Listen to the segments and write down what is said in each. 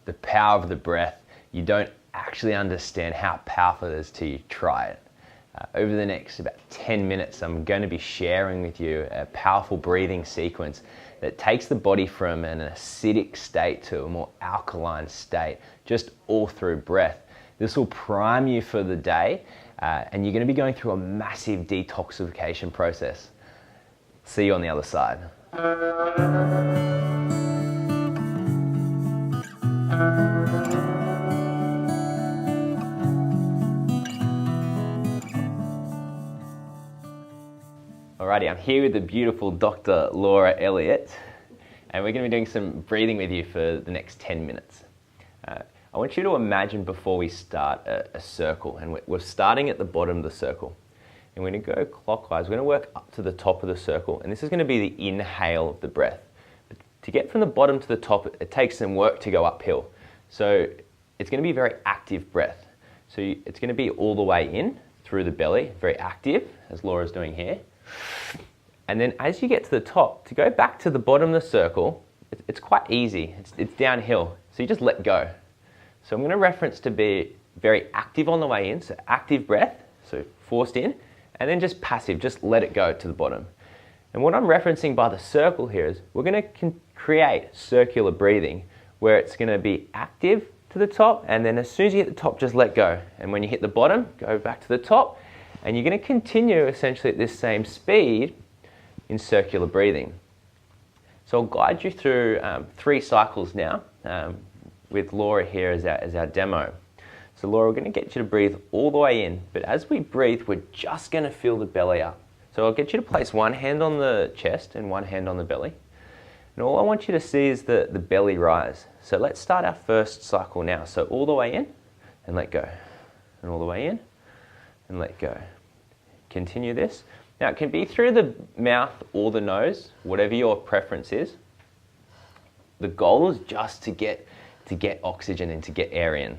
the power of the breath, you don't actually understand how powerful it is till you try it. Over the next about 10 minutes, I'm going to be sharing with you a powerful breathing sequence that takes the body from an acidic state to a more alkaline state, just all through breath. This will prime you for the day, and you're going to be going through a massive detoxification process. See you on the other side. Alrighty, I'm here with the beautiful Dr. Laura Elliott, and we're going to be doing some breathing with you for the next 10 minutes. I want you to imagine before we start a circle, and we're starting at the bottom of the circle. And we're going to go clockwise. We're going to work up to the top of the circle, and this is going to be the inhale of the breath. But to get from the bottom to the top, it takes some work to go uphill. So it's going to be very active breath. So it's going to be all the way in through the belly, very active, as Laura's doing here. And then as you get to the top, to go back to the bottom of the circle, it's quite easy. It's downhill. So you just let go. So I'm going to reference to be very active on the way in, so active breath, so forced in, and then just passive, just let it go to the bottom. And what I'm referencing by the circle here is we're going to create circular breathing where it's going to be active to the top, and then as soon as you hit the top, just let go. And when you hit the bottom, go back to the top, and you're going to continue essentially at this same speed in circular breathing. So I'll guide you through 3 cycles now with Laura here as our demo. So Laura, we're going to get you to breathe all the way in, but as we breathe, we're just going to fill the belly up. So I'll get you to place one hand on the chest and one hand on the belly. And all I want you to see is the belly rise. So let's start our first cycle now. So all the way in and let go. And all the way in and let go. Continue this. Now it can be through the mouth or the nose, whatever your preference is. The goal is just to get oxygen and to get air in.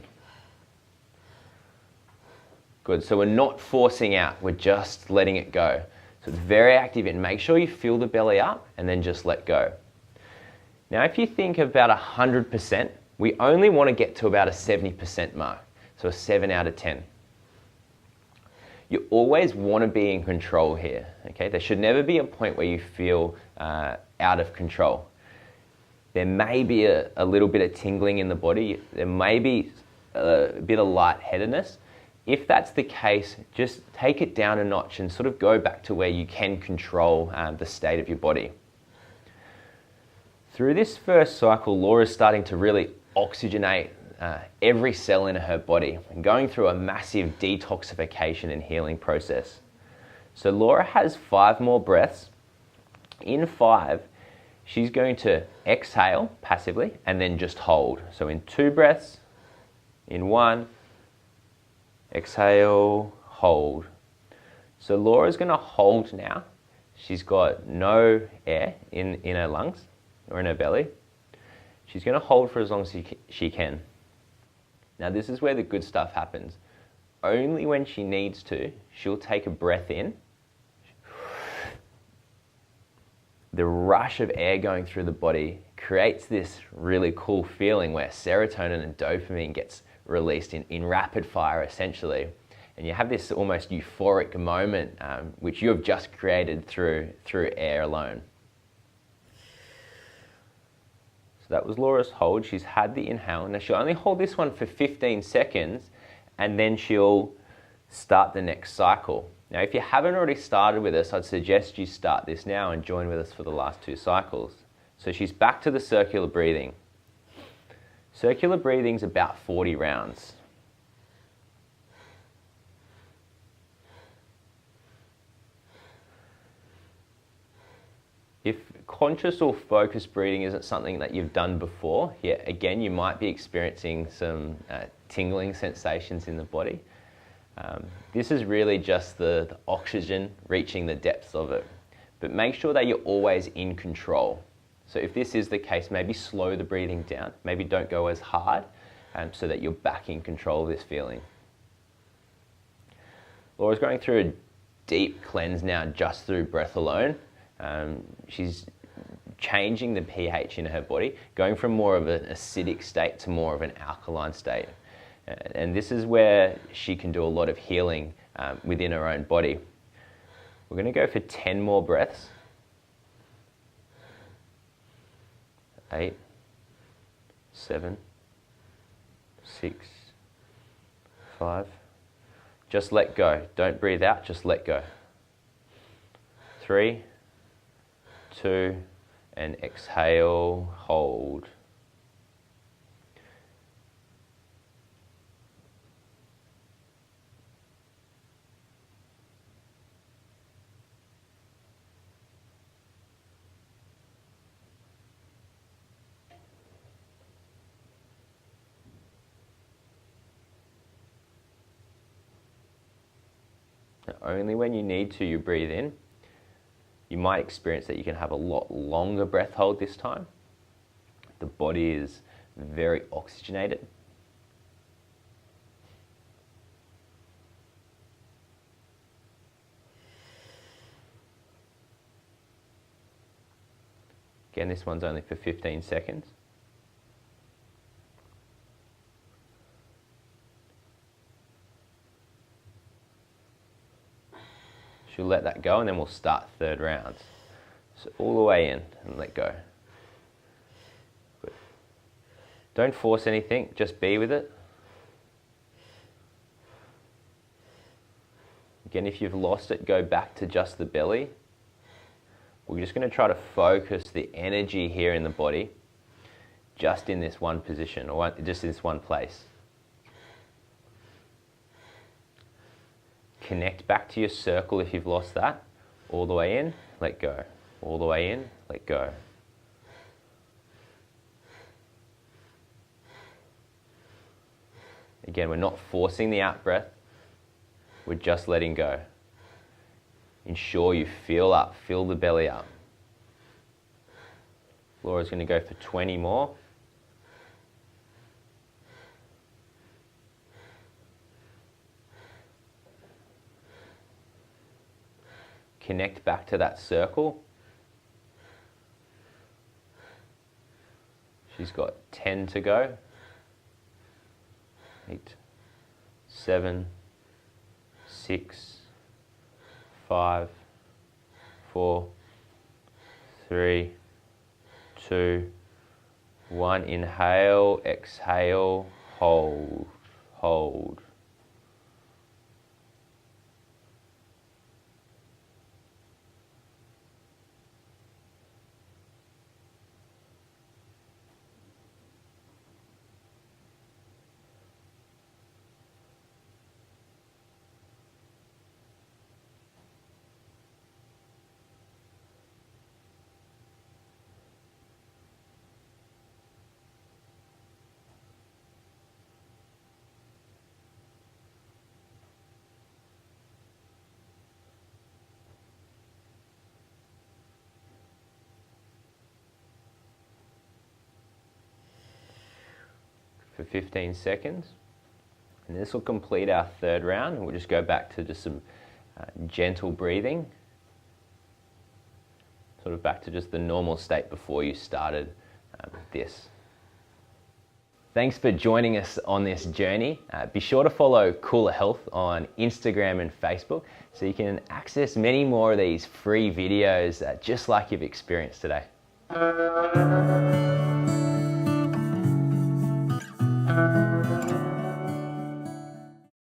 Good, so we're not forcing out, we're just letting it go. So it's very active and make sure you fill the belly up and then just let go. Now if you think about 100%, we only want to get to about a 70% mark, so a 7 out of 10. You always want to be in control here, okay? There should never be a point where you feel out of control. There may be a little bit of tingling in the body, there may be a bit of lightheadedness. If that's the case, just take it down a notch and sort of go back to where you can control the state of your body. Through this first cycle, Laura's starting to really oxygenate every cell in her body and going through a massive detoxification and healing process. So Laura has 5 more breaths. In 5, she's going to exhale passively and then just hold. So in 2 breaths, in 1, exhale, hold. So Laura's going to hold now. She's got no air in her lungs or in her belly. She's going to hold for as long as she can. Now this is where the good stuff happens. Only when she needs to, she'll take a breath in. The rush of air going through the body creates this really cool feeling where serotonin and dopamine gets released in rapid fire essentially, and you have this almost euphoric moment which you have just created through air alone. So that was Laura's hold. She's had the inhale. Now she'll only hold this one for 15 seconds and then she'll start the next cycle. Now if you haven't already started with us, I'd suggest you start this now and join with us for the last 2 cycles. So she's back to the circular breathing. Circular breathing's about 40 rounds. If conscious or focused breathing isn't something that you've done before, again, you might be experiencing some tingling sensations in the body. This is really just the oxygen reaching the depths of it. But make sure that you're always in control. So if this is the case, maybe slow the breathing down. Maybe don't go as hard so that you're back in control of this feeling. Laura's going through a deep cleanse now just through breath alone. She's changing the pH in her body, going from more of an acidic state to more of an alkaline state. And this is where she can do a lot of healing within her own body. We're going to go for 10 more breaths. 8, 7, 6, 5. Just let go. Don't breathe out, just let go. 3, 2, and exhale, hold. Only when you need to, you breathe in. You might experience that you can have a lot longer breath hold this time. The body is very oxygenated. Again, this one's only for 15 seconds. She'll let that go and then we'll start third round. So all the way in and let go. Good. Don't force anything, just be with it. Again, if you've lost it, go back to just the belly. We're just going to try to focus the energy here in the body just in this one position, or just in this one place. Connect back to your circle if you've lost that. All the way in, let go. All the way in, let go. Again, we're not forcing the out breath. We're just letting go. Ensure you fill up, fill the belly up. Laura's going to go for 20 more. Connect back to that circle. She's got 10 to go. 8, 7, 6, 5, 4, 3, 2, 1. Inhale, exhale, hold, hold. For 15 seconds. And this will complete our third round. We'll just go back to just some gentle breathing. Sort of back to just the normal state before you started this. Thanks for joining us on this journey. Be sure to follow Kula Health on Instagram and Facebook so you can access many more of these free videos just like you've experienced today. Thank you.